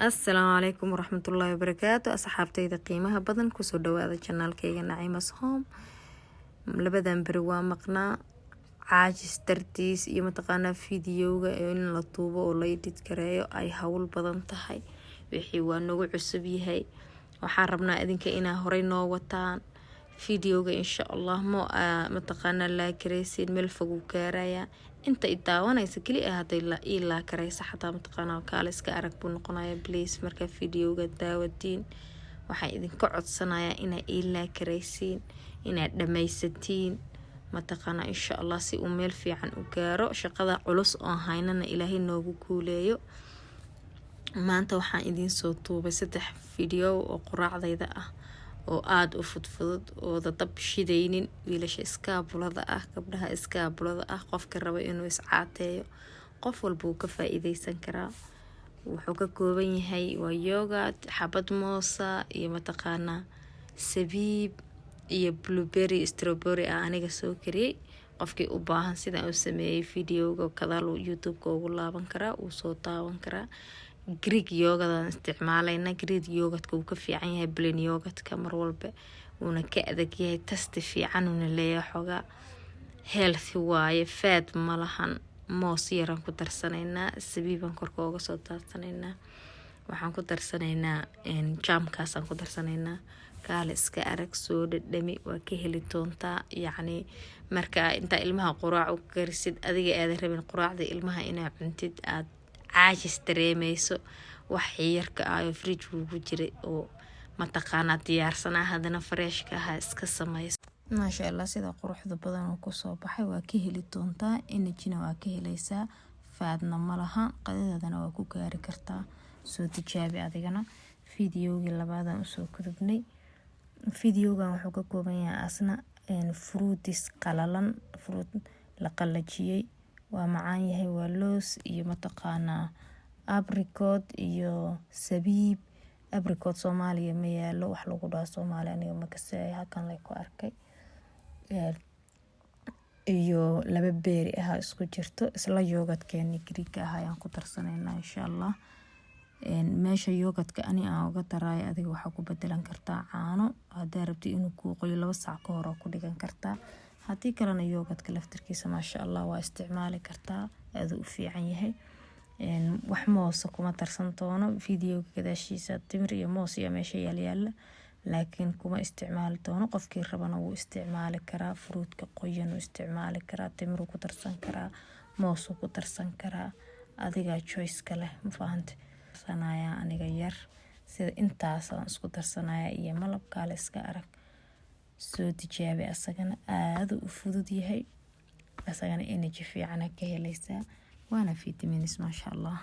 السلام عليكم ورحمة الله وبركاته. أصحابتي قيمها بدن كسو دواada janaalkayga Naciimas Home. labadan bari waa maqnaa caajis dartiis iyo mataqaana fiidiyowga in la tuubo oo la edit gareeyo ay hawl badan tahay. wixii waa nagu cusub yahay, waxaan rabnaa idinka inaa horey noo wataan fiidiyowga insha Allah mataqaana la kareysin meel fog u gaaraya. inta i daawanaysa kali haday la kareysa xataa mataqaana kaal iska arag buu noqonaya. please marka fiidiyowga daawadin waxaan idinka codsanayaa inaa la kareysin, inaa dhameysatiin mataqaana insha Allah si uu meel fiican u gaaro. shaqada culus oo haynana Ilaahay noogu guuleeyo. maanta waxaan idin soo tuubay 3 fiidiyow oo quraacdayda ah oo aad u fudfudud oo dab shidaynin. wiilasha iskaabulada ah, gabdhaha iskaabulada ah, qofka raba inuu iscaateeyo qof walba uu ka faa'iideysan karaa. wuxuu ka kooban yahay waa yogurt, xabad moosa iyo mataqaana sabiib iyo blueberry strawberry aniga soo kariyay. qofkii u baahan sida uu sameeyay fiidiyowga kadaal YouTube-ka ugu laaban karaa, uu soo taaban karaa. Greek yogurt isticmaalayna. Greek yogurt uu ka fiican yahay plain yogurt mar walba, uuna ka adag yahay, taste fiican una leeyahay, xogaa healthy waaye, fat ma lahan. moos yaran ku darsanaynaa, sabiiban korka uga soo darsanaynaa, waxaan ku darsanaynaa jamkaasaan ku darsanaynaa. kaale iska arag soo dhadhami, waa ka heli doontaa. yacni marka inta ilmaha quraac u karisid adiga aad rabin quraacda ilmaha inaa cuntid aad caajis dareemayso, wax yarka ah fridge ugu jiray oo mataqaana diyaarsanaa hadana fresh ka ah iska sameeyso. maasha Allah sida quruxda badan oo ku soo baxay waa ka heli doontaa. energy-na waa ka helaysaa, faadna ma laha, qadadana waa ku gaari kartaa. soo tijaabi adigana. fiidiyowga labaadaan u soo gudubnay. fiidiyowgan wuxuu ka kooban yahay asna fruitis qalalan, fruit la qalajiyay. waa macaan yahay, waa loos iyo mataqaana apricot iyo sabiib. apricot Soomaaliya ma yaalo, wax lagu dhaho Soomaaliya aniga ma kasay, halkan la ku arkay. iyo laba beeri ah isku jirto. isla yogurt-keeni Greek ah ayaan ku darsanaynaa insha Allah. meesha yogurt-ka ani aan uga daray adiga waxa ku bedelan kartaa caano. haddii rabti inuu ku qoyo 2 saac ka hor ku dhigan kartaa. haddii kalena yogurt-ka laftirkiisa maasha Allah waa isticmaali kartaa, aad u fiican yahay. wax moos kuma darsan doono fiidiyowga gadaashiisa. timir iyo moos iyo meesha yaala, laakiin kuma isticmaali doono. qofkii rabana wuu isticmaali karaa. fruitka qoyan uu isticmaali karaa, timir ku darsan karaa, moos ku darsan karaa. adiga choice kale ma fahantay. sanaya aniga yar sida intaas aan isku darsanaya iyo malabka la iska arag. soo tijaabi, asagana aad u fudud yahay, asagana energy fiican ka helaysaa, waana vitamins maasha Allah.